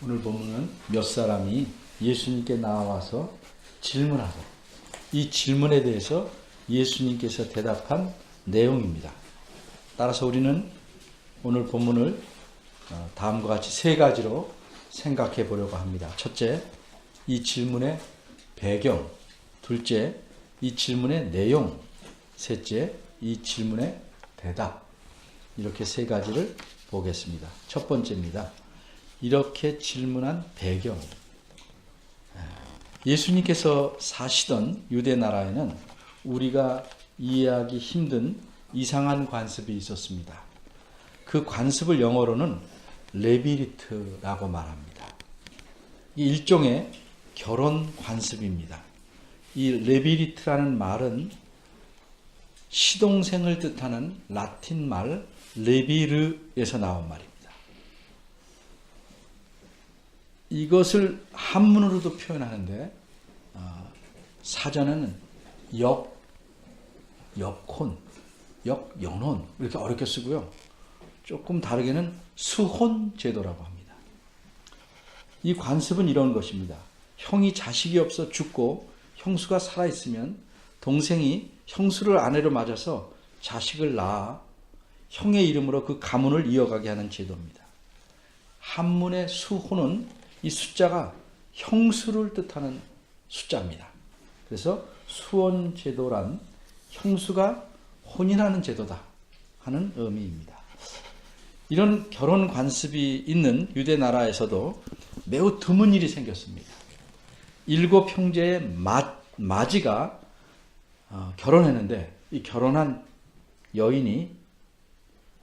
오늘 본문은 몇 사람이 예수님께 나와서 질문하고 이 질문에 대해서 예수님께서 대답한 내용입니다. 따라서 우리는 오늘 본문을 다음과 같이 세 가지로 생각해 보려고 합니다. 첫째, 이 질문의 배경. 둘째, 이 질문의 내용. 셋째, 이 질문의 대답. 이렇게 세 가지를 보겠습니다. 첫 번째입니다. 이렇게 질문한 배경. 예수님께서 사시던 유대 나라에는 우리가 이해하기 힘든 이상한 관습이 있었습니다. 그 관습을 영어로는 레비리트라고 말합니다. 이 일종의 결혼 관습입니다. 이 레비리트라는 말은 시동생을 뜻하는 라틴 말 레비르에서 나온 말입니다. 이것을 한문으로도 표현하는데 사전에는 역혼, 역연혼 이렇게 어렵게 쓰고요. 조금 다르게는 수혼 제도라고 합니다. 이 관습은 이런 것입니다. 형이 자식이 없어 죽고 형수가 살아있으면 동생이 형수를 아내로 맞아서 자식을 낳아 형의 이름으로 그 가문을 이어가게 하는 제도입니다. 한문의 수혼은 이 숫자가 형수를 뜻하는 숫자입니다. 그래서 수혼 제도란 형수가 혼인하는 제도다 하는 의미입니다. 이런 결혼 관습이 있는 유대 나라에서도 매우 드문 일이 생겼습니다. 7 형제의 마지가 결혼했는데 이 결혼한 여인이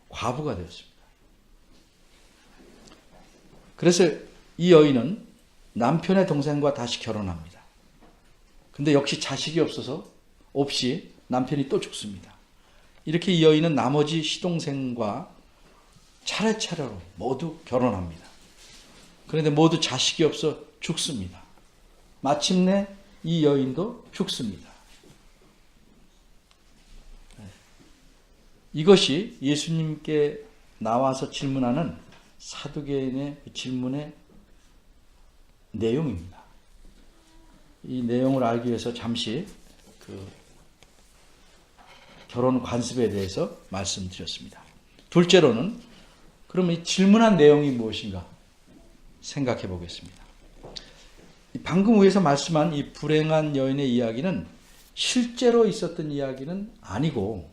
과부가 되었습니다. 그래서 이 여인은 남편의 동생과 다시 결혼합니다. 근데 역시 자식이 없이 남편이 또 죽습니다. 이렇게 이 여인은 나머지 시동생과 차례차례로 모두 결혼합니다. 그런데 모두 자식이 없어 죽습니다. 마침내 이 여인도 죽습니다. 이것이 예수님께 나와서 질문하는 사두개인의 질문의 내용입니다. 이 내용을 알기 위해서 잠시 결혼 관습에 대해서 말씀드렸습니다. 둘째로는 그럼 이 질문한 내용이 무엇인가 생각해 보겠습니다. 방금 위에서 말씀한 이 불행한 여인의 이야기는 실제로 있었던 이야기는 아니고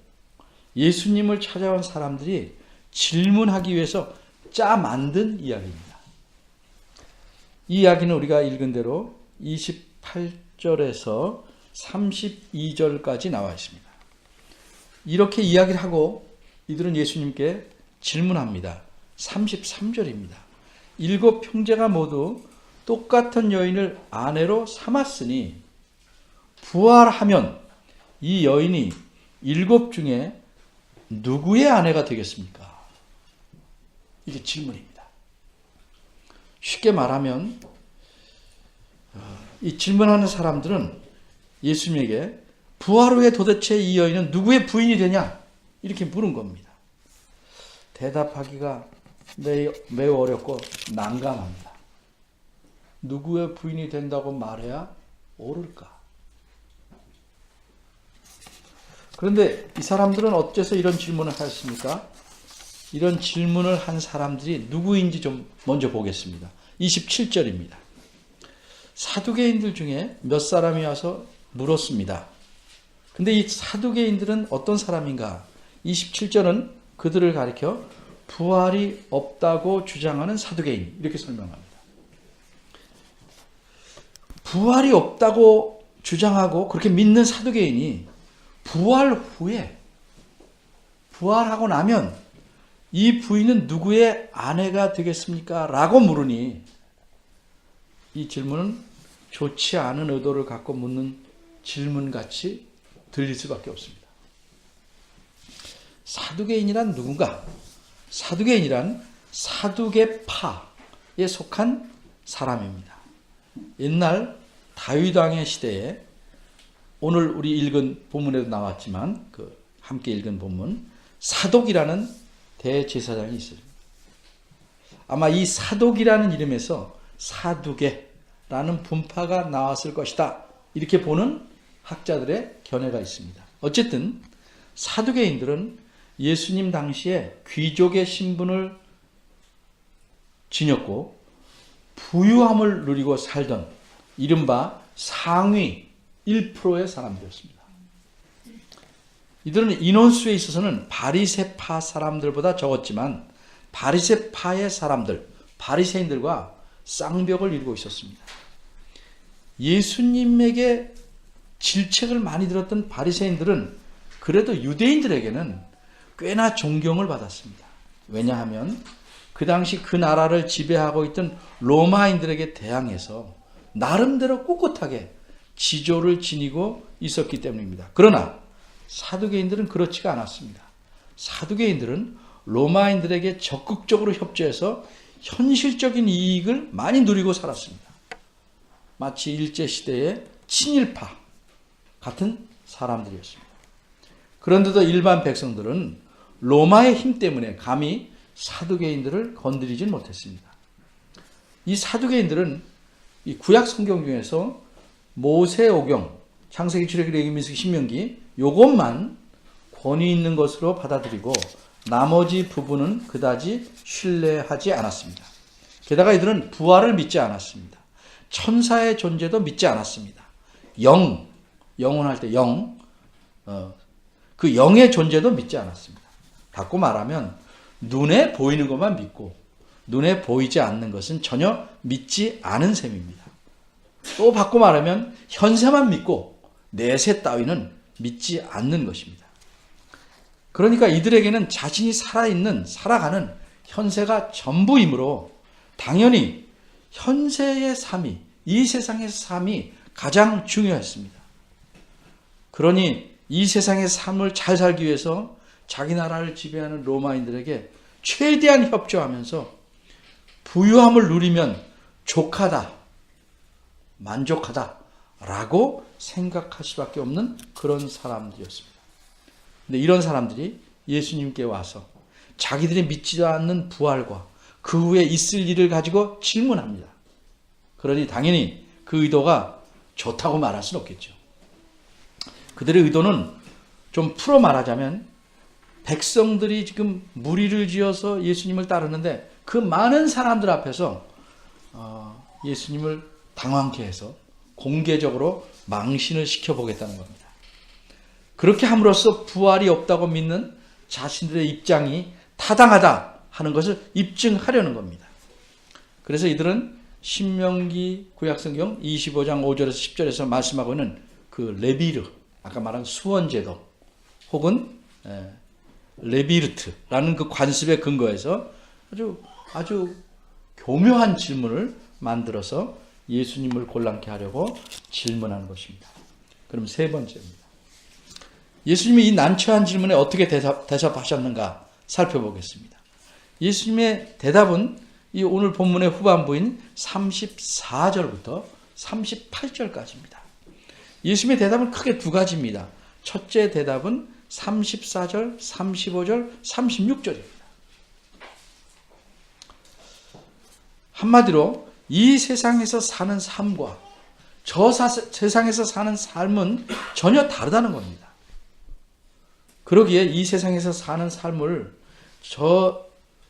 예수님을 찾아온 사람들이 질문하기 위해서 짜 만든 이야기입니다. 이 이야기는 우리가 읽은 대로 28절에서 32절까지 나와 있습니다. 이렇게 이야기를 하고 이들은 예수님께 질문합니다. 33절입니다. 7 형제가 모두 똑같은 여인을 아내로 삼았으니 부활하면 이 여인이 7 중에 누구의 아내가 되겠습니까? 이게 질문입니다. 쉽게 말하면 이 질문하는 사람들은 예수님에게 부활 후에 도대체 이 여인은 누구의 부인이 되냐? 이렇게 물은 겁니다. 대답하기가 매우 어렵고 난감합니다. 누구의 부인이 된다고 말해야 옳을까? 그런데 이 사람들은 어째서 이런 질문을 하였습니까? 이런 질문을 한 사람들이 누구인지 좀 먼저 보겠습니다. 27절입니다. 사두개인들 중에 몇 사람이 와서 물었습니다. 근데 이 사두개인들은 어떤 사람인가? 27절은 그들을 가리켜 부활이 없다고 주장하는 사두개인 이렇게 설명합니다. 부활이 없다고 주장하고 그렇게 믿는 사두개인이 부활 후에 부활하고 나면 이 부인은 누구의 아내가 되겠습니까? 라고 물으니 이 질문은 좋지 않은 의도를 갖고 묻는 질문같이 들릴 수밖에 없습니다. 사두개인이란 누군가? 사두개인이란 사두개파에 속한 사람입니다. 옛날 다윗 왕의 시대에 오늘 우리 읽은 본문에도 나왔지만 함께 읽은 본문 사독이라는 대제사장이 있어요. 아마 이 사독이라는 이름에서 사두개라는 분파가 나왔을 것이다. 이렇게 보는 학자들의 견해가 있습니다. 어쨌든 사두개인들은 예수님 당시에 귀족의 신분을 지녔고 부유함을 누리고 살던 이른바 상위 1%의 사람들이었습니다. 이들은 인원수에 있어서는 바리새파 사람들보다 적었지만 바리새파의 사람들, 바리새인들과 쌍벽을 이루고 있었습니다. 예수님에게 질책을 많이 들었던 바리새인들은 그래도 유대인들에게는 꽤나 존경을 받았습니다. 왜냐하면 그 당시 그 나라를 지배하고 있던 로마인들에게 대항해서 나름대로 꿋꿋하게 지조를 지니고 있었기 때문입니다. 그러나 사두개인들은 그렇지가 않았습니다. 사두개인들은 로마인들에게 적극적으로 협조해서 현실적인 이익을 많이 누리고 살았습니다. 마치 일제시대의 친일파 같은 사람들이었습니다. 그런데도 일반 백성들은 로마의 힘 때문에 감히 사두개인들을 건드리진 못했습니다. 이 사두개인들은 이 구약 성경 중에서 모세오경, 창세기, 출애굽기, 레위기, 신명기 요것만 권위 있는 것으로 받아들이고 나머지 부분은 그다지 신뢰하지 않았습니다. 게다가 이들은 부활을 믿지 않았습니다. 천사의 존재도 믿지 않았습니다. 영혼할 때 그 영의 존재도 믿지 않았습니다. 바꿔 말하면 눈에 보이는 것만 믿고 눈에 보이지 않는 것은 전혀 믿지 않은 셈입니다. 또 바꿔 말하면 현세만 믿고 내세 따위는 믿지 않는 것입니다. 그러니까 이들에게는 자신이 살아가는 현세가 전부이므로 당연히 현세의 삶이, 이 세상의 삶이 가장 중요했습니다. 그러니 이 세상의 삶을 잘 살기 위해서 자기 나라를 지배하는 로마인들에게 최대한 협조하면서 부유함을 누리면 족하다, 만족하다라고 생각할 수밖에 없는 그런 사람들이었습니다. 근데 이런 사람들이 예수님께 와서 자기들이 믿지도 않는 부활과 그 후에 있을 일을 가지고 질문합니다. 그러니 당연히 그 의도가 좋다고 말할 수는 없겠죠. 그들의 의도는 좀 풀어 말하자면 백성들이 지금 무리를 지어서 예수님을 따르는데 그 많은 사람들 앞에서 예수님을 당황케 해서 공개적으로 망신을 시켜보겠다는 겁니다. 그렇게 함으로써 부활이 없다고 믿는 자신들의 입장이 타당하다 하는 것을 입증하려는 겁니다. 그래서 이들은 신명기 구약성경 25장 5절에서 10절에서 말씀하고 있는 그 레비르, 아까 말한 수원제도 혹은 레비르트라는 그 관습에 근거해서 아주 교묘한 질문을 만들어서 예수님을 곤란케 하려고 질문하는 것입니다. 그럼 세 번째입니다. 예수님이 이 난처한 질문에 어떻게 대답하셨는가 살펴보겠습니다. 예수님의 대답은 이 오늘 본문의 후반부인 34절부터 38절까지입니다. 예수님의 대답은 크게 두 가지입니다. 첫째 대답은 34절, 35절, 36절입니다. 한마디로 이 세상에서 사는 삶과 저 세상에서 사는 삶은 전혀 다르다는 겁니다. 그러기에 이 세상에서 사는 삶을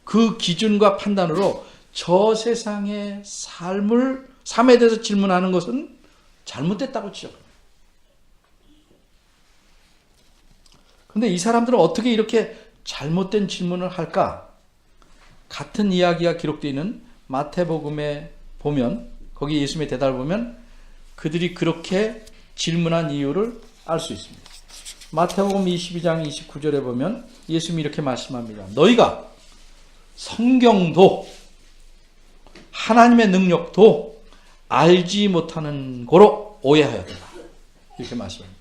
그 기준과 판단으로 저 세상의 삶에 대해서 질문하는 것은 잘못됐다고 지적합니다. 그런데 이 사람들은 어떻게 이렇게 잘못된 질문을 할까? 같은 이야기가 기록되어 있는 마태복음에 보면 거기 예수님의 대답을 보면 그들이 그렇게 질문한 이유를 알 수 있습니다. 마태복음 22장 29절에 보면 예수님이 이렇게 말씀합니다. 너희가 성경도 하나님의 능력도 알지 못하는 고로 오해하였다. 이렇게 말씀합니다.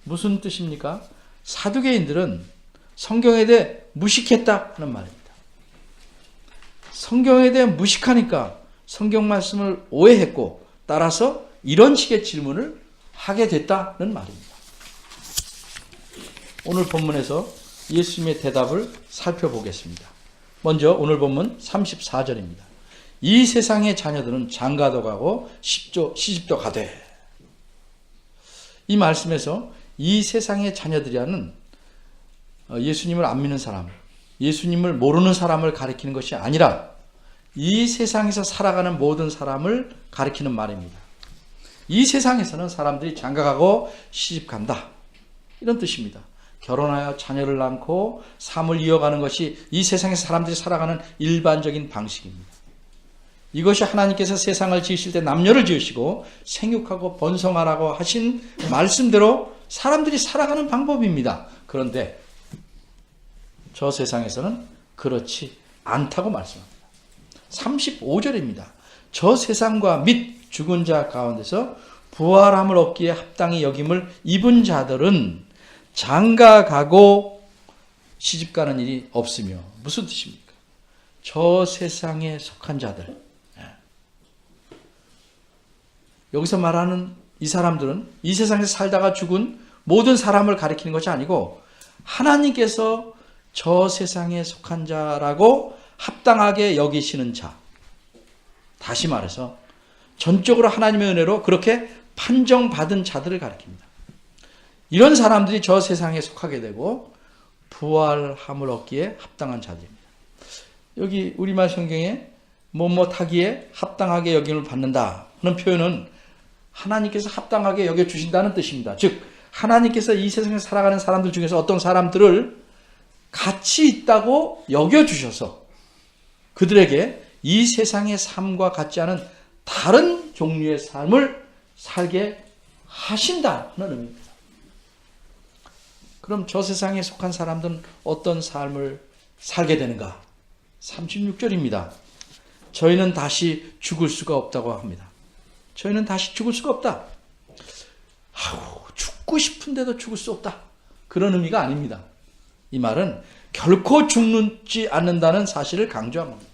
무슨 뜻입니까? 사두개인들은 성경에 대해 무식했다 하는 말입니다. 성경에 대해 무식하니까 성경 말씀을 오해했고 따라서 이런 식의 질문을 하게 됐다는 말입니다. 오늘 본문에서 예수님의 대답을 살펴보겠습니다. 먼저 오늘 본문 34절입니다. 이 세상의 자녀들은 장가도 가고 시집도 가되. 이 말씀에서 이 세상의 자녀들이라는 예수님을 안 믿는 사람, 예수님을 모르는 사람을 가리키는 것이 아니라 이 세상에서 살아가는 모든 사람을 가리키는 말입니다. 이 세상에서는 사람들이 장가가고 시집간다, 이런 뜻입니다. 결혼하여 자녀를 낳고 삶을 이어가는 것이 이 세상에서 사람들이 살아가는 일반적인 방식입니다. 이것이 하나님께서 세상을 지으실 때 남녀를 지으시고 생육하고 번성하라고 하신 말씀대로 사람들이 살아가는 방법입니다. 그런데 저 세상에서는 그렇지 않다고 말씀합니다. 35절입니다. 저 세상과 및 죽은 자 가운데서 부활함을 얻기에 합당히 여김을 입은 자들은 장가가고 시집가는 일이 없으며. 무슨 뜻입니까? 저 세상에 속한 자들, 여기서 말하는 이 사람들은 이 세상에서 살다가 죽은 모든 사람을 가리키는 것이 아니고 하나님께서 저 세상에 속한 자라고 합당하게 여기시는 자, 다시 말해서 전적으로 하나님의 은혜로 그렇게 판정받은 자들을 가리킵니다. 이런 사람들이 저 세상에 속하게 되고 부활함을 얻기에 합당한 자들입니다. 여기 우리말 성경에 뭐뭐하기에 합당하게 여김을 받는다 하는 표현은 하나님께서 합당하게 여겨주신다는 뜻입니다. 즉 하나님께서 이 세상에 살아가는 사람들 중에서 어떤 사람들을 가치 있다고 여겨주셔서 그들에게 이 세상의 삶과 같지 않은 다른 종류의 삶을 살게 하신다는 의미입니다. 그럼 저 세상에 속한 사람들은 어떤 삶을 살게 되는가? 36절입니다. 저희는 다시 죽을 수가 없다고 합니다. 저희는 다시 죽을 수가 없다. 죽고 싶은데도 죽을 수 없다. 그런 의미가 아닙니다. 이 말은 결코 죽지 않는다는 사실을 강조한 겁니다.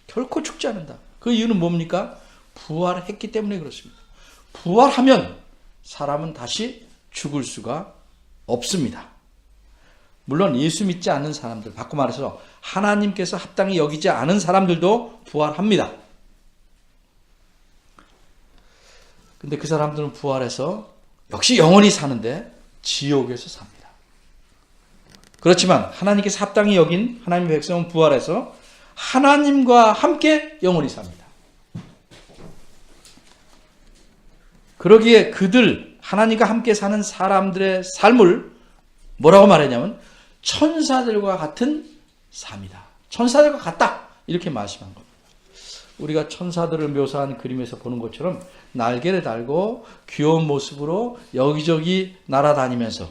결코 죽지 않는다. 그 이유는 뭡니까? 부활했기 때문에 그렇습니다. 부활하면 사람은 다시 죽을 수가 없습니다. 물론 예수 믿지 않는 사람들, 바꿔 말해서 하나님께서 합당히 여기지 않은 사람들도 부활합니다. 근데 그 사람들은 부활해서 역시 영원히 사는데 지옥에서 삽니다. 그렇지만 하나님께서 합당히 여긴 하나님의 백성은 부활해서 하나님과 함께 영원히 삽니다. 그러기에 그들, 하나님과 함께 사는 사람들의 삶을 뭐라고 말했냐면 천사들과 같은 삶이다. 천사들과 같다. 이렇게 말씀한 겁니다. 우리가 천사들을 묘사한 그림에서 보는 것처럼 날개를 달고 귀여운 모습으로 여기저기 날아다니면서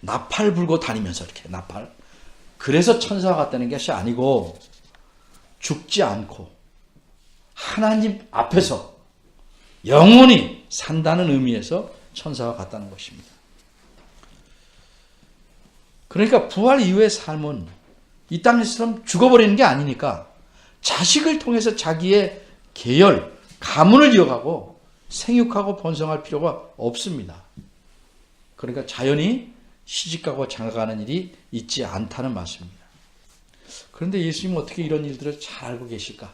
나팔 불고 다니면서 이렇게 나팔. 그래서 천사가 같다는 것이 아니고 죽지 않고 하나님 앞에서 영원히 산다는 의미에서 천사가 같다는 것입니다. 그러니까 부활 이후의 삶은 이 땅에서처럼 죽어버리는 게 아니니까 자식을 통해서 자기의 계열, 가문을 이어가고 생육하고 번성할 필요가 없습니다. 그러니까 자연히 시집가고 장가가는 일이 있지 않다는 말씀입니다. 그런데 예수님은 어떻게 이런 일들을 잘 알고 계실까?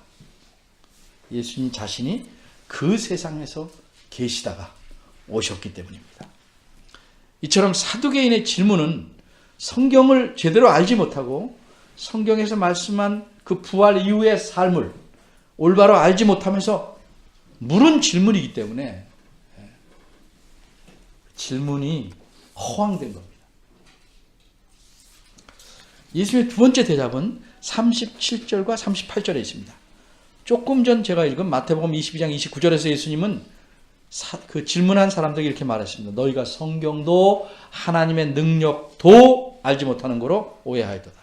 예수님 자신이 그 세상에서 계시다가 오셨기 때문입니다. 이처럼 사두개인의 질문은 성경을 제대로 알지 못하고 성경에서 말씀한 그 부활 이후의 삶을 올바로 알지 못하면서 물은 질문이기 때문에 질문이 허황된 겁니다. 예수님의 두 번째 대답은 37절과 38절에 있습니다. 조금 전 제가 읽은 마태복음 22장 29절에서 예수님은 그 질문한 사람들에게 이렇게 말했습니다. 너희가 성경도 하나님의 능력도 알지 못하는 거로 오해하였도다.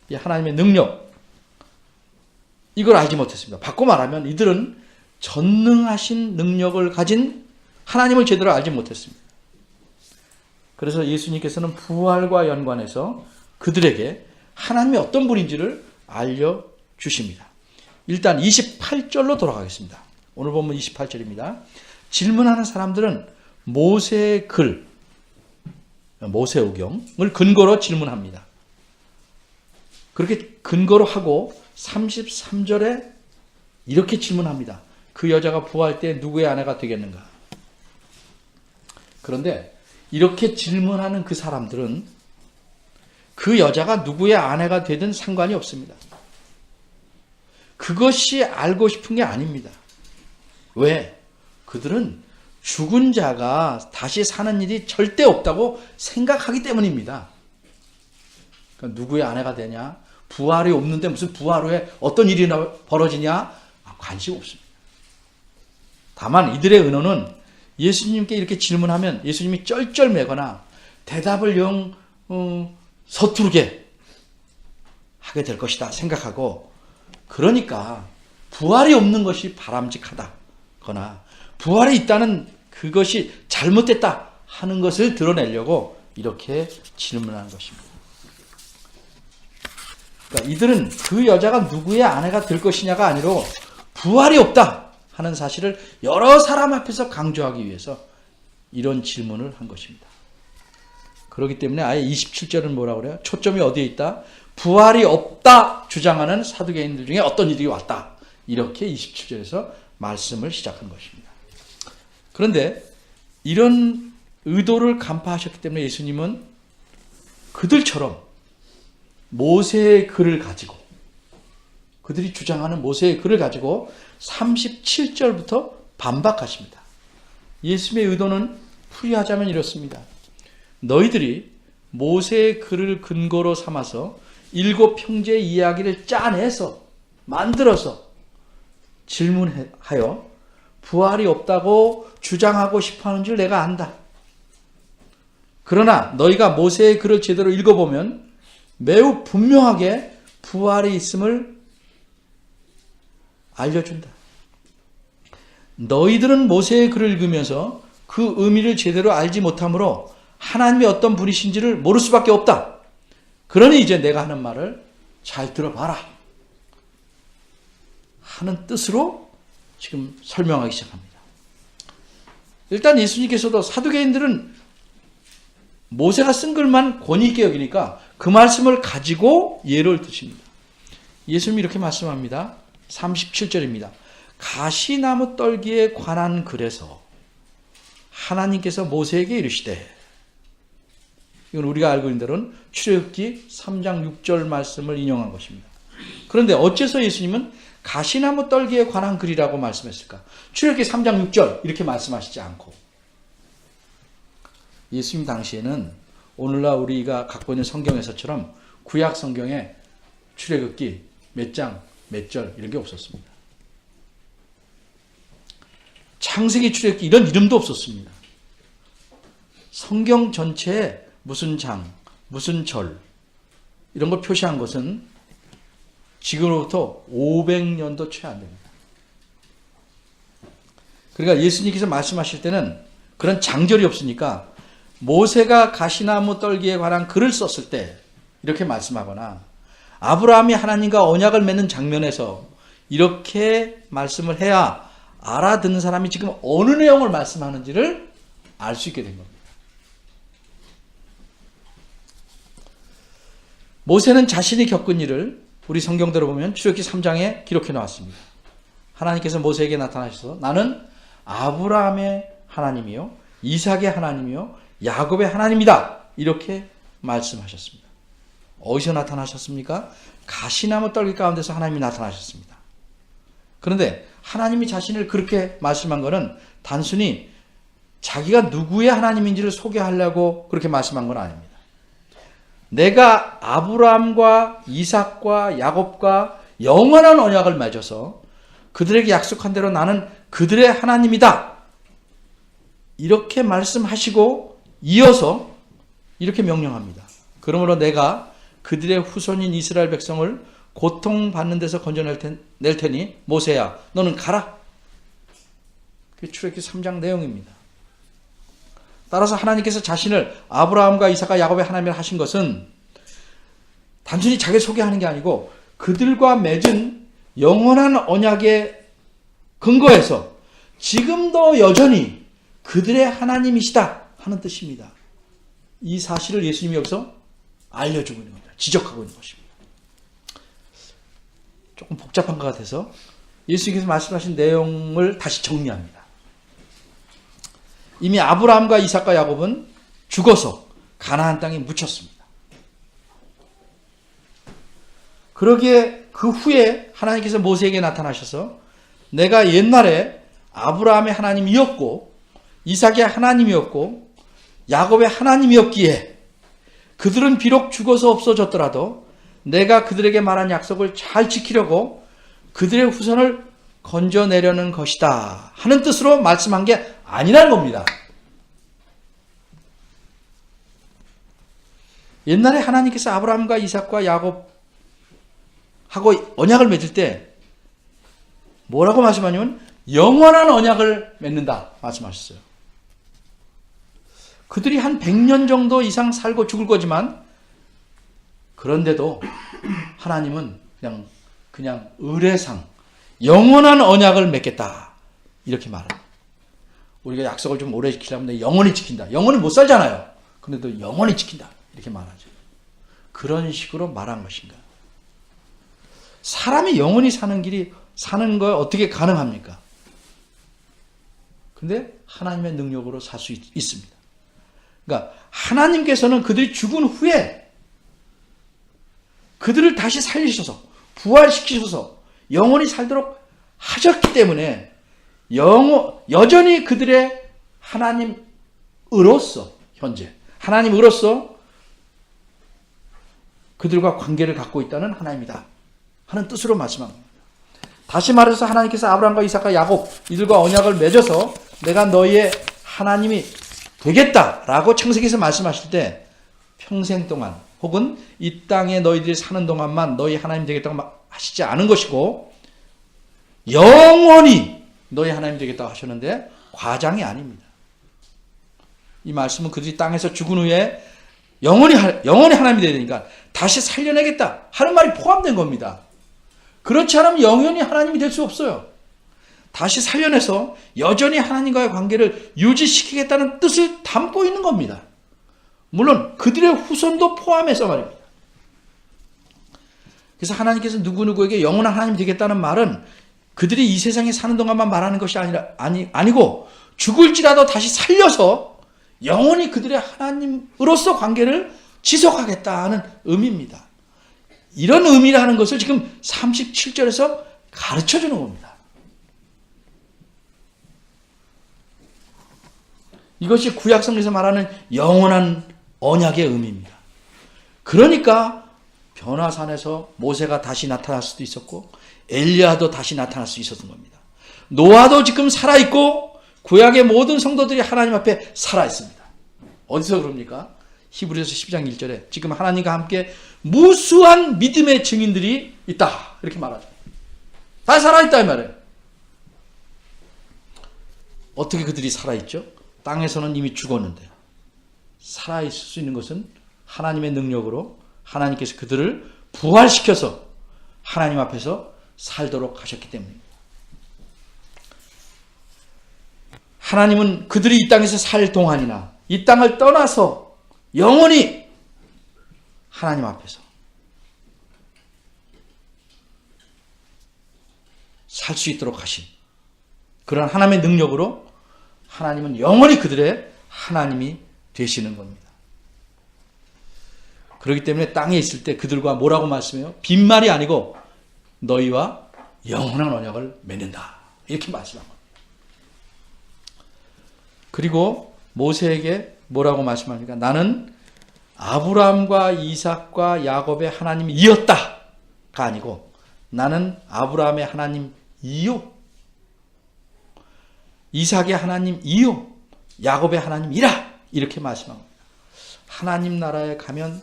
이 하나님의 능력, 이걸 알지 못했습니다. 바꿔 말하면 이들은 전능하신 능력을 가진 하나님을 제대로 알지 못했습니다. 그래서 예수님께서는 부활과 연관해서 그들에게 하나님이 어떤 분인지를 알려주십니다. 일단 28절로 돌아가겠습니다. 오늘 본문 28절입니다. 질문하는 사람들은 모세의 글, 모세오경을 근거로 질문합니다. 그렇게 근거로 하고 33절에 이렇게 질문합니다. 그 여자가 부활 때 누구의 아내가 되겠는가? 그런데 이렇게 질문하는 그 사람들은 그 여자가 누구의 아내가 되든 상관이 없습니다. 그것이 알고 싶은 게 아닙니다. 왜? 그들은 죽은 자가 다시 사는 일이 절대 없다고 생각하기 때문입니다. 그러니까 누구의 아내가 되냐? 부활이 없는데 무슨 부활 후에 어떤 일이 벌어지냐? 관심 없습니다. 다만 이들의 의논은 예수님께 이렇게 질문하면 예수님이 쩔쩔매거나 대답을 영 서투르게 하게 될 것이다 생각하고, 그러니까 부활이 없는 것이 바람직하다거나 부활이 있다는 그것이 잘못됐다 하는 것을 드러내려고 이렇게 질문하는 것입니다. 그러니까 이들은 그 여자가 누구의 아내가 될 것이냐가 아니라 부활이 없다 하는 사실을 여러 사람 앞에서 강조하기 위해서 이런 질문을 한 것입니다. 그렇기 때문에 아예 27절은 뭐라고 그래요? 초점이 어디에 있다? 부활이 없다 주장하는 사두개인들 중에 어떤 이들이 왔다. 이렇게 27절에서 말씀을 시작한 것입니다. 그런데 이런 의도를 간파하셨기 때문에 예수님은 그들처럼 모세의 글을 가지고, 그들이 주장하는 모세의 글을 가지고 37절부터 반박하십니다. 예수님의 의도는 풀이하자면 이렇습니다. 너희들이 모세의 글을 근거로 삼아서 7 형제의 이야기를 짜내서 만들어서 질문하여 부활이 없다고 주장하고 싶어하는 줄 내가 안다. 그러나 너희가 모세의 글을 제대로 읽어보면 매우 분명하게 부활이 있음을 알려준다. 너희들은 모세의 글을 읽으면서 그 의미를 제대로 알지 못하므로 하나님이 어떤 분이신지를 모를 수밖에 없다. 그러니 이제 내가 하는 말을 잘 들어봐라 하는 뜻으로 지금 설명하기 시작합니다. 일단 예수님께서도 사두개인들은 모세가 쓴 글만 권위 있게 여기니까 그 말씀을 가지고 예를 드십니다. 예수님이 이렇게 말씀합니다. 37절입니다. 가시나무 떨기에 관한 글에서 하나님께서 모세에게 이르시되, 이건 우리가 알고 있는 대로는 출애굽기 3장 6절 말씀을 인용한 것입니다. 그런데 어째서 예수님은 가시나무 떨기에 관한 글이라고 말씀했을까? 출애굽기 3장 6절 이렇게 말씀하시지 않고, 예수님 당시에는 오늘날 우리가 갖고 있는 성경에서처럼 구약 성경에 출애굽기 몇 장, 몇 절 이런 게 없었습니다. 창세기, 출애굽기 이런 이름도 없었습니다. 성경 전체에 무슨 장, 무슨 절 이런 걸 표시한 것은 지금으로부터 500년도 채 안 됩니다. 그러니까 예수님께서 말씀하실 때는 그런 장절이 없으니까 모세가 가시나무 떨기에 관한 글을 썼을 때 이렇게 말씀하거나, 아브라함이 하나님과 언약을 맺는 장면에서 이렇게 말씀을 해야 알아듣는 사람이 지금 어느 내용을 말씀하는지를 알 수 있게 된 겁니다. 모세는 자신이 겪은 일을 우리 성경대로 보면 출애굽기 3장에 기록해 놓았습니다. 하나님께서 모세에게 나타나셔서 나는 아브라함의 하나님이요 이삭의 하나님이요 야곱의 하나님이다 이렇게 말씀하셨습니다. 어디서 나타나셨습니까? 가시나무 떨기 가운데서 하나님이 나타나셨습니다. 그런데 하나님이 자신을 그렇게 말씀한 것은 단순히 자기가 누구의 하나님인지를 소개하려고 그렇게 말씀한 건 아닙니다. 내가 아브라함과 이삭과 야곱과 영원한 언약을 맺어서 그들에게 약속한 대로 나는 그들의 하나님이다. 이렇게 말씀하시고 이어서 이렇게 명령합니다. 그러므로 내가 그들의 후손인 이스라엘 백성을 고통받는 데서 건져낼 테니 모세야 너는 가라. 그게 출애굽기 3장 내용입니다. 따라서 하나님께서 자신을 아브라함과 이삭과 야곱의 하나님을 하신 것은 단순히 자기 소개하는 게 아니고 그들과 맺은 영원한 언약의 근거에서 지금도 여전히 그들의 하나님이시다 하는 뜻입니다. 이 사실을 예수님이 여기서 알려주고 있는 겁니다. 지적하고 있는 것입니다. 조금 복잡한 것 같아서 예수님께서 말씀하신 내용을 다시 정리합니다. 이미 아브라함과 이삭과 야곱은 죽어서 가나안 땅에 묻혔습니다. 그러기에 그 후에 하나님께서 모세에게 나타나셔서 내가 옛날에 아브라함의 하나님이었고 이삭의 하나님이었고 야곱의 하나님이었기에 그들은 비록 죽어서 없어졌더라도 내가 그들에게 말한 약속을 잘 지키려고 그들의 후손을 건져내려는 것이다 하는 뜻으로 말씀한 게 아니라는 겁니다. 옛날에 하나님께서 아브라함과 이삭과 야곱하고 언약을 맺을 때 뭐라고 말씀하냐면 영원한 언약을 맺는다 말씀하셨어요. 그들이 한 100년 정도 이상 살고 죽을 거지만 그런데도 하나님은 그냥 의례상 영원한 언약을 맺겠다 이렇게 말합니다. 우리가 약속을 좀 오래 지키려면 영원히 지킨다. 영원히 못 살잖아요. 그런데도 영원히 지킨다 이렇게 말하죠. 그런 식으로 말한 것인가? 사람이 영원히 사는 거 어떻게 가능합니까? 근데 하나님의 능력으로 살 수 있습니다. 그러니까 하나님께서는 그들이 죽은 후에 그들을 다시 살리셔서 부활시키셔서 영원히 살도록 하셨기 때문에 여전히 그들의 하나님으로서 현재 하나님으로서 그들과 관계를 갖고 있다는 하나님이다 하는 뜻으로 말씀합니다. 다시 말해서 하나님께서 아브라함과 이삭과 야곱 이들과 언약을 맺어서 내가 너희의 하나님이 되겠다라고 창세기에서 말씀하실 때 평생 동안 혹은 이 땅에 너희들이 사는 동안만 너희 하나님 되겠다고 하시지 않은 것이고 영원히 너희 하나님 되겠다고 하셨는데 과장이 아닙니다. 이 말씀은 그들이 땅에서 죽은 후에 영원히 하나님이 되야 되니까 다시 살려내겠다 하는 말이 포함된 겁니다. 그렇지 않으면 영원히 하나님이 될 수 없어요. 다시 살려내서 여전히 하나님과의 관계를 유지시키겠다는 뜻을 담고 있는 겁니다. 물론 그들의 후손도 포함해서 말입니다. 그래서 하나님께서 누구누구에게 영원한 하나님이 되겠다는 말은 그들이 이 세상에 사는 동안만 말하는 것이 아니고 죽을지라도 다시 살려서 영원히 그들의 하나님으로서 관계를 지속하겠다는 의미입니다. 이런 의미라는 것을 지금 37절에서 가르쳐주는 겁니다. 이것이 구약성경에서 말하는 영원한 언약의 의미입니다. 그러니까 변화산에서 모세가 다시 나타날 수도 있었고 엘리야도 다시 나타날 수 있었던 겁니다. 노아도 지금 살아있고 구약의 모든 성도들이 하나님 앞에 살아있습니다. 어디서 그럽니까? 히브리서 12장 1절에 지금 하나님과 함께 무수한 믿음의 증인들이 있다 이렇게 말하죠. 다 살아있다 이 말이에요. 어떻게 그들이 살아있죠? 땅에서는 이미 죽었는데 살아있을 수 있는 것은 하나님의 능력으로 하나님께서 그들을 부활시켜서 하나님 앞에서 살도록 하셨기 때문입니다. 하나님은 그들이 이 땅에서 살 동안이나 이 땅을 떠나서 영원히 하나님 앞에서 살 수 있도록 하신 그런 하나님의 능력으로 하나님은 영원히 그들의 하나님이 되시는 겁니다. 그렇기 때문에 땅에 있을 때 그들과 뭐라고 말씀해요? 빈말이 아니고 너희와 영원한 언약을 맺는다 이렇게 말씀한 겁니다. 그리고 모세에게 뭐라고 말씀합니까? 나는 아브라함과 이삭과 야곱의 하나님이었다가 아니고 나는 아브라함의 하나님이요 이삭의 하나님이요 야곱의 하나님이라 이렇게 말씀합니다. 하나님 나라에 가면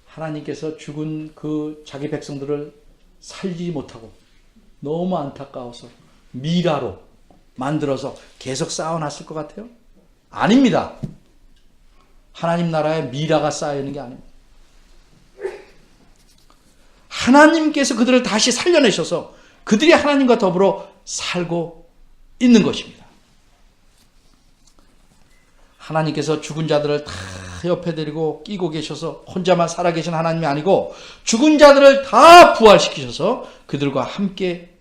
하나님께서 죽은 그 자기 백성들을 살리지 못하고 너무 안타까워서 미라로 만들어서 계속 쌓아놨을 것 같아요? 아닙니다. 하나님 나라에 미라가 쌓여있는 게 아닙니다. 하나님께서 그들을 다시 살려내셔서 그들이 하나님과 더불어 살고 있는 것입니다. 하나님께서 죽은 자들을 다 옆에 데리고 끼고 계셔서 혼자만 살아계신 하나님이 아니고 죽은 자들을 다 부활시키셔서 그들과 함께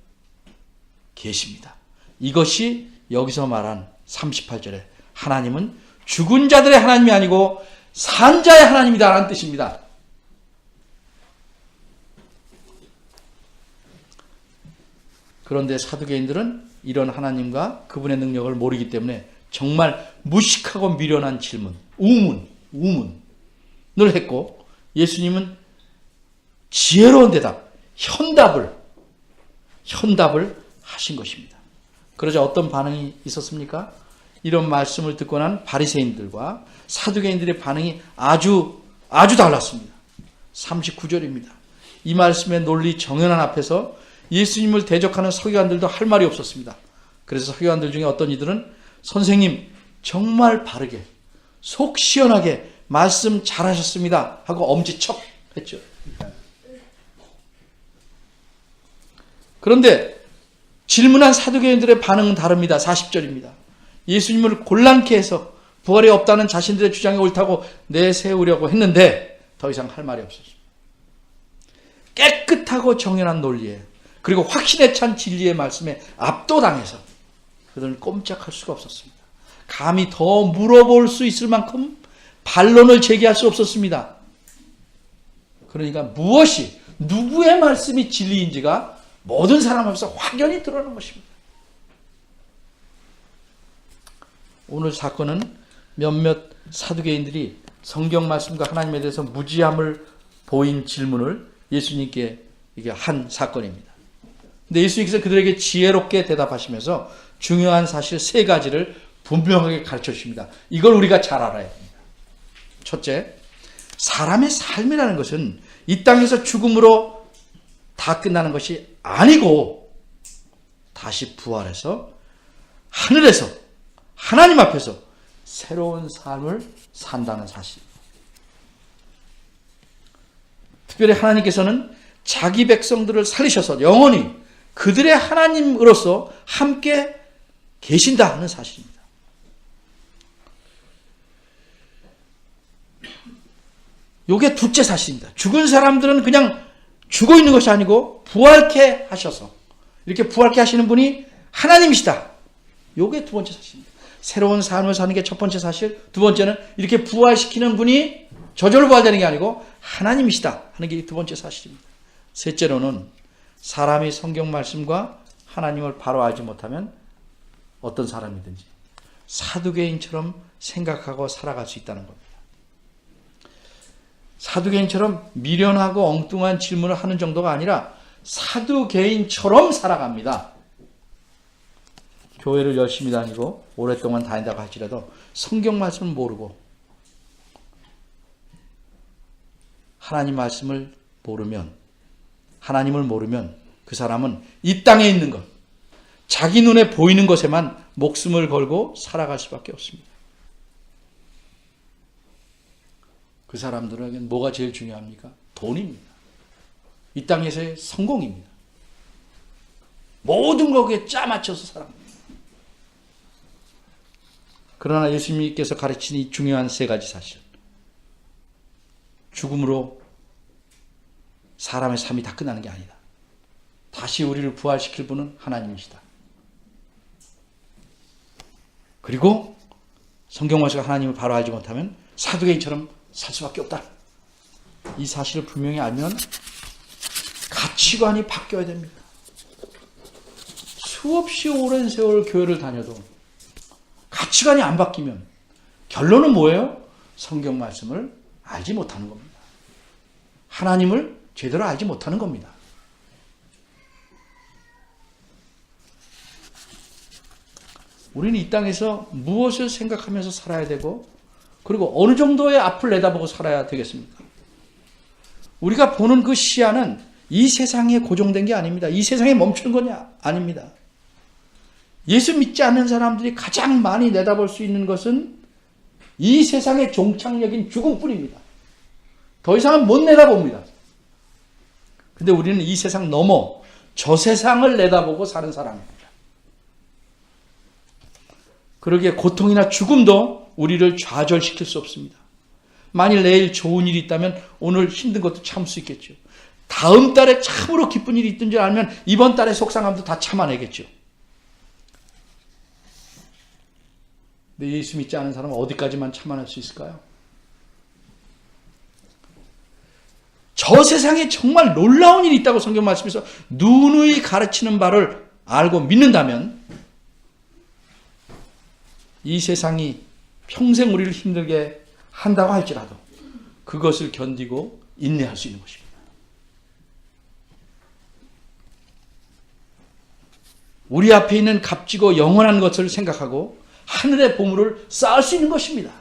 계십니다. 이것이 여기서 말한 38절에 하나님은 죽은 자들의 하나님이 아니고 산 자의 하나님이다라는 뜻입니다. 그런데 사두개인들은 이런 하나님과 그분의 능력을 모르기 때문에 정말 무식하고 미련한 질문, 우문을 했고 예수님은 지혜로운 대답, 현답을 하신 것입니다. 그러자 어떤 반응이 있었습니까? 이런 말씀을 듣고 난 바리새인들과 사두개인들의 반응이 아주 달랐습니다. 39절입니다. 이 말씀의 논리 정연한 앞에서 예수님을 대적하는 서기관들도 할 말이 없었습니다. 그래서 서기관들 중에 어떤 이들은 선생님 정말 바르게 속 시원하게 말씀 잘하셨습니다 하고 엄지척 했죠. 그런데 질문한 사두개인들의 반응은 다릅니다. 40절입니다. 예수님을 곤란케 해서 부활이 없다는 자신들의 주장이 옳다고 내세우려고 했는데 더 이상 할 말이 없었습니다. 깨끗하고 정연한 논리에 그리고 확신에 찬 진리의 말씀에 압도당해서 그들은 꼼짝할 수가 없었습니다. 감히 더 물어볼 수 있을 만큼 반론을 제기할 수 없었습니다. 그러니까 무엇이 누구의 말씀이 진리인지가 모든 사람 앞에서 확연히 드러난 것입니다. 오늘 사건은 몇몇 사두개인들이 성경 말씀과 하나님에 대해서 무지함을 보인 질문을 예수님께 한 사건입니다. 근데 예수님께서 그들에게 지혜롭게 대답하시면서 중요한 사실 3가지를 분명하게 가르쳐 주십니다. 이걸 우리가 잘 알아야 합니다. 첫째, 사람의 삶이라는 것은 이 땅에서 죽음으로 다 끝나는 것이 아니고 다시 부활해서 하늘에서 하나님 앞에서 새로운 삶을 산다는 사실입니다. 특별히 하나님께서는 자기 백성들을 살리셔서 영원히 그들의 하나님으로서 함께 계신다 하는 사실입니다. 이게 둘째 사실입니다. 죽은 사람들은 그냥 죽어 있는 것이 아니고 부활케 하셔서 이렇게 부활케 하시는 분이 하나님이시다. 이게 두 번째 사실입니다. 새로운 삶을 사는 게 첫 번째 사실, 두 번째는 이렇게 부활시키는 분이 저절로 부활되는 게 아니고 하나님이시다 하는 게 두 번째 사실입니다. 셋째로는 사람이 성경 말씀과 하나님을 바로 알지 못하면 어떤 사람이든지 사두개인처럼 생각하고 살아갈 수 있다는 겁니다. 사두개인처럼 미련하고 엉뚱한 질문을 하는 정도가 아니라 사두개인처럼 살아갑니다. 교회를 열심히 다니고 오랫동안 다닌다고 할지라도 성경 말씀을 모르고 하나님을 모르면 그 사람은 이 땅에 있는 것, 자기 눈에 보이는 것에만 목숨을 걸고 살아갈 수밖에 없습니다. 그 사람들에게는 뭐가 제일 중요합니까? 돈입니다. 이 땅에서의 성공입니다. 모든 거기에 짜맞춰서 살아갑니다. 그러나 예수님께서 가르치는 이 중요한 3가지 사실, 죽음으로 사람의 삶이 다 끝나는 게 아니다. 다시 우리를 부활시킬 분은 하나님이시다. 그리고 성경 말씀과 하나님을 바로 알지 못하면 사두개인처럼 살 수밖에 없다. 이 사실을 분명히 알면 가치관이 바뀌어야 됩니다. 수없이 오랜 세월 교회를 다녀도 가치관이 안 바뀌면 결론은 뭐예요? 성경 말씀을 알지 못하는 겁니다. 하나님을 제대로 알지 못하는 겁니다. 우리는 이 땅에서 무엇을 생각하면서 살아야 되고 그리고 어느 정도의 앞을 내다보고 살아야 되겠습니까? 우리가 보는 그 시야는 이 세상에 고정된 게 아닙니다. 이 세상에 멈추는 건 아닙니다. 예수 믿지 않는 사람들이 가장 많이 내다볼 수 있는 것은 이 세상의 종착역인 죽음뿐입니다. 더 이상은 못 내다봅니다. 근데 우리는 이 세상 넘어 저 세상을 내다보고 사는 사람입니다. 그러기에 고통이나 죽음도 우리를 좌절시킬 수 없습니다. 만일 내일 좋은 일이 있다면 오늘 힘든 것도 참을 수 있겠죠. 다음 달에 참으로 기쁜 일이 있던 줄 알면 이번 달의 속상함도 다 참아내겠죠. 근데 예수 믿지 않은 사람은 어디까지만 참아낼 수 있을까요? 저 세상에 정말 놀라운 일이 있다고 성경 말씀에서 누누이 가르치는 바를 알고 믿는다면 이 세상이 평생 우리를 힘들게 한다고 할지라도 그것을 견디고 인내할 수 있는 것입니다. 우리 앞에 있는 값지고 영원한 것을 생각하고 하늘의 보물을 쌓을 수 있는 것입니다.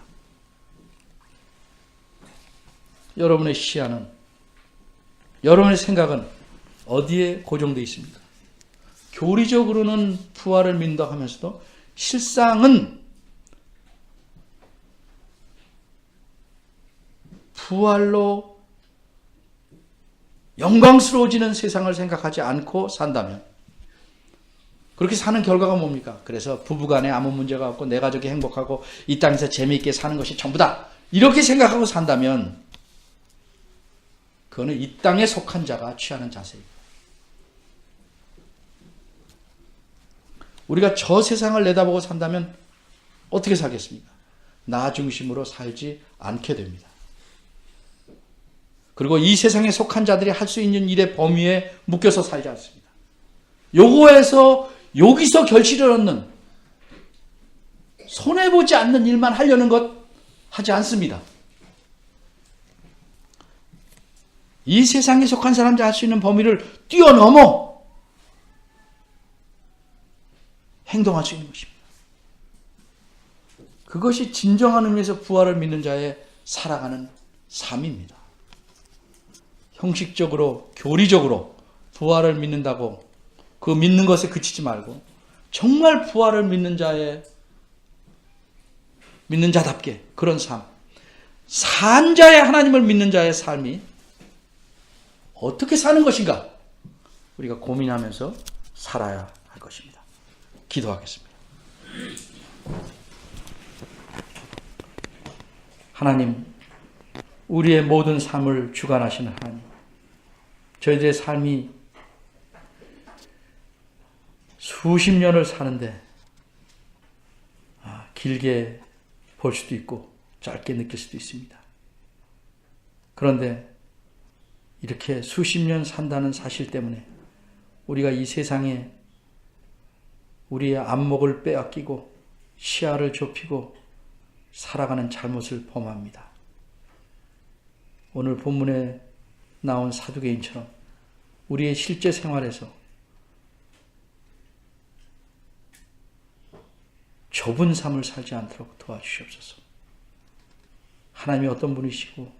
여러분의 시야는, 여러분의 생각은 어디에 고정되어 있습니까? 교리적으로는 부활을 믿는다고 하면서도 실상은 부활로 영광스러워지는 세상을 생각하지 않고 산다면 그렇게 사는 결과가 뭡니까? 그래서 부부간에 아무 문제가 없고 내 가족이 행복하고 이 땅에서 재미있게 사는 것이 전부다. 이렇게 생각하고 산다면 그거는 이 땅에 속한 자가 취하는 자세입니다. 우리가 저 세상을 내다보고 산다면 어떻게 살겠습니까? 나 중심으로 살지 않게 됩니다. 그리고 이 세상에 속한 자들이 할 수 있는 일의 범위에 묶여서 살지 않습니다. 요거에서 여기서 결실을 얻는 손해보지 않는 일만 하려는 것 하지 않습니다. 이 세상에 속한 사람들이 할 수 있는 범위를 뛰어넘어 행동할 수 있는 것입니다. 그것이 진정한 의미에서 부활을 믿는 자의 살아가는 삶입니다. 형식적으로, 교리적으로 부활을 믿는다고 그 믿는 것에 그치지 말고 정말 부활을 믿는 자답게 그런 삶, 산 자의 하나님을 믿는 자의 삶이 어떻게 사는 것인가 우리가 고민하면서 살아야 할 것입니다. 기도하겠습니다. 하나님, 우리의 모든 삶을 주관하시는 하나님, 저희들의 삶이 수십 년을 사는데 길게 볼 수도 있고 짧게 느낄 수도 있습니다. 그런데 이렇게 수십 년 산다는 사실 때문에 우리가 이 세상에 우리의 안목을 빼앗기고 시야를 좁히고 살아가는 잘못을 범합니다. 오늘 본문에 나온 사두개인처럼 우리의 실제 생활에서 좁은 삶을 살지 않도록 도와주시옵소서. 하나님이 어떤 분이시고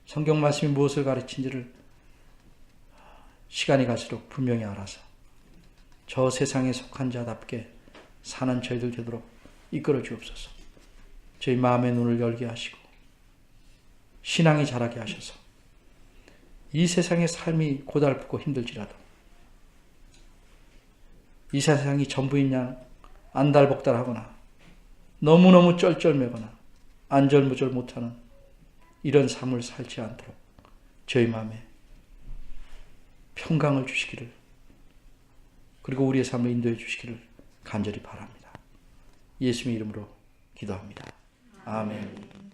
성경 말씀이 무엇을 가르친지를 시간이 갈수록 분명히 알아서 저 세상에 속한 자답게 사는 저희들 되도록 이끌어 주옵소서. 저희 마음의 눈을 열게 하시고 신앙이 자라게 하셔서 이 세상의 삶이 고달프고 힘들지라도 이 세상이 전부인 양 안달복달하거나 너무너무 쩔쩔매거나 안절부절 못하는 이런 삶을 살지 않도록 저희 마음에 평강을 주시기를, 그리고 우리의 삶을 인도해 주시기를 간절히 바랍니다. 예수님의 이름으로 기도합니다. 아멘.